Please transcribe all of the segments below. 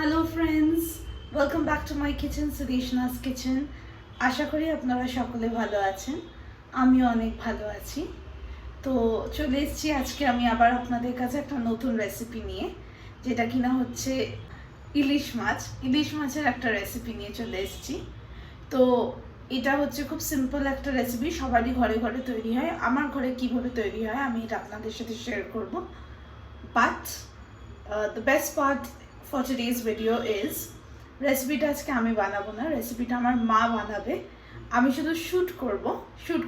Hello friends, welcome back to my kitchen, Sudeshna's kitchen. আশা করি আপনারা সকলে ভালো আছেন, আমিও অনেক ভালো আছি। তো চলে এসেছি আজকে আমি আবার আপনাদের কাছে একটা নতুন রেসিপি নিয়ে, যেটা কিনা হচ্ছে ইলিশ মাছের একটা রেসিপি নিয়ে চলে এসেছি। তো এটা হচ্ছে খুব সিম্পল একটা রেসিপি, সবারই ঘরে ঘরে তৈরি হয়। আমার ঘরে কিভাবে তৈরি হয় আমি এটা আপনাদের সাথে শেয়ার করব। But the best part for today's video is রেসিপিটা আজকে আমি বানাবো না, রেসিপিটা আমার মা বানাবে। আমি শুধু শ্যুট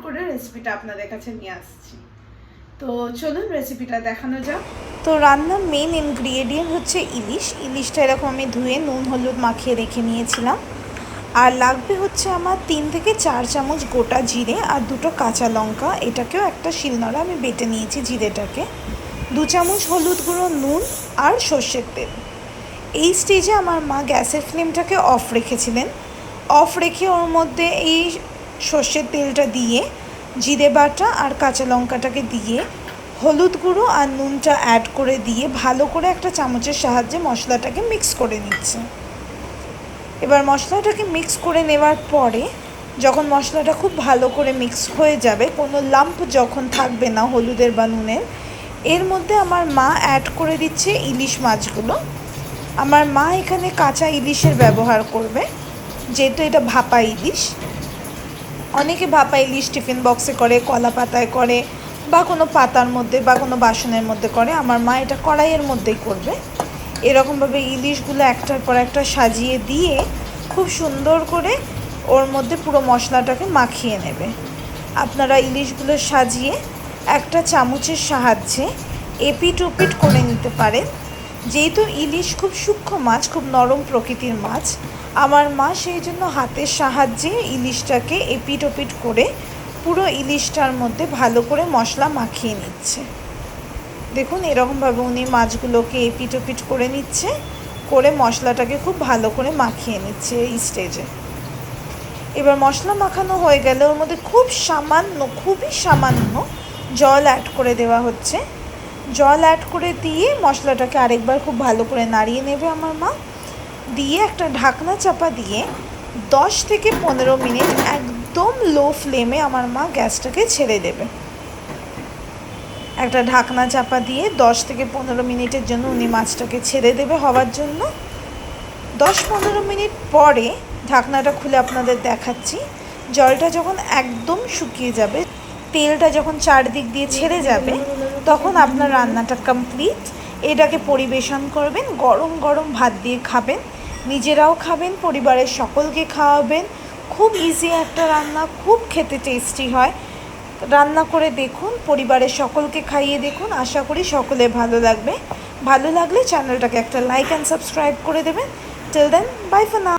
করে রেসিপিটা আপনাদের কাছে নিয়ে আসছি। তো চলুন রেসিপিটা দেখানো যাক। তো রান্নার মেন ইনগ্রিডিয়েন্ট হচ্ছে ইলিশটা এরকম আমি ধুয়ে নুন হলুদ মাখিয়ে রেখে নিয়েছিলাম। আর লাগবে হচ্ছে আমার 3 থেকে 4 চামচ গোটা জিরে আর 2টো কাঁচা লঙ্কা। এটাকেও একটা শিলনোড়া আমি বেটে নিয়েছি জিরেটাকে। 2 চামচ হলুদ গুঁড়ো, নুন আর সর্ষের তেল। এই স্টেজে আমার মা গ্যাসের ফ্লেমটাকে অফ রেখেছিলেন। অফ রেখে ওর মধ্যে এই সর্ষের তেলটা দিয়ে জিরে বাটা আর কাঁচা লঙ্কাটাকে দিয়ে হলুদ গুঁড়ো আর নুনটা অ্যাড করে দিয়ে ভালো করে একটা চামচের সাহায্যে মশলাটাকে মিক্স করে নিচ্ছে। এবার মশলাটাকে মিক্স করে নেওয়ার পরে যখন মশলাটা খুব ভালো করে মিক্স হয়ে যাবে, কোনো লাম্প যখন থাকবে না হলুদের বা নুনের, এর মধ্যে আমার মা অ্যাড করে দিচ্ছে ইলিশ মাছগুলো। আমার মা এখানে কাঁচা ইলিশের ব্যবহার করবে, যেহেতু এটা ভাপা ইলিশ। অনেকে ভাপা ইলিশ টিফিন বক্সে করে, কলা পাতায় করে, বা কোনো পাতার মধ্যে বা কোনো বাসনের মধ্যে করে। আমার মা এটা কড়াইয়ের মধ্যেই করবে। এরকমভাবে ইলিশগুলো একটার পর একটা সাজিয়ে দিয়ে খুব সুন্দর করে ওর মধ্যে পুরো মশলাটাকে মাখিয়ে নেবে। আপনারা ইলিশগুলো সাজিয়ে একটা চামচের সাহায্যে এপিট ওপিট করে নিতে পারেন। যেহেতু ইলিশ খুব সূক্ষ্ম মাছ, খুব নরম প্রকৃতির মাছ, আমার মা সেই জন্য হাতের সাহায্যে ইলিশটাকে এপিট ওপিট করে পুরো ইলিশটার মধ্যে ভালো করে মশলা মাখিয়ে নিচ্ছে। দেখুন এরকমভাবে উনি মাছগুলোকে এপিট ওপিট করে নিচ্ছে, করে মশলাটাকে খুব ভালো করে মাখিয়ে নিচ্ছে এই স্টেজে। এবার মশলা মাখানো হয়ে গেলে ওর মধ্যে খুবই সামান্য জল অ্যাড করে দেওয়া হচ্ছে। জল অ্যাড করে দিয়ে মশলাটাকে আরেকবার খুব ভালো করে নাড়িয়ে নেবে আমার মা। দিয়ে একটা ঢাকনা চাপা দিয়ে 10 থেকে 15 মিনিট একদম লো ফ্লেমে আমার মা গ্যাসটাকে ছেড়ে দেবে। একটা ঢাকনা চাপা দিয়ে 10 থেকে 15 মিনিটের জন্য উনি মাছটাকে ছেড়ে দেবে হওয়ার জন্য। 10-15 মিনিট পরে ঢাকনাটা খুলে আপনাদের দেখাচ্ছি। জলটা যখন একদম শুকিয়ে যাবে, তেলটা যখন চারদিক দিয়ে ছেড়ে যাবে, তখন আপনার রান্নাটা কমপ্লিট। এটাকে পরিবেশন করবেন, গরম গরম ভাত দিয়ে খাবেন, নিজেরাও খাবেন, পরিবারের সকলকে খাওয়াবেন। খুব ইজি একটা রান্না, খুব খেতে টেস্টি হয়। রান্না করে দেখুন, পরিবারের সকলকে খাইয়ে দেখুন, আশা করি সকলে ভালো লাগবে। ভালো লাগলে চ্যানেলটাকে একটা লাইক অ্যান্ড সাবস্ক্রাইব করে দেবেন। Till then, bye for now.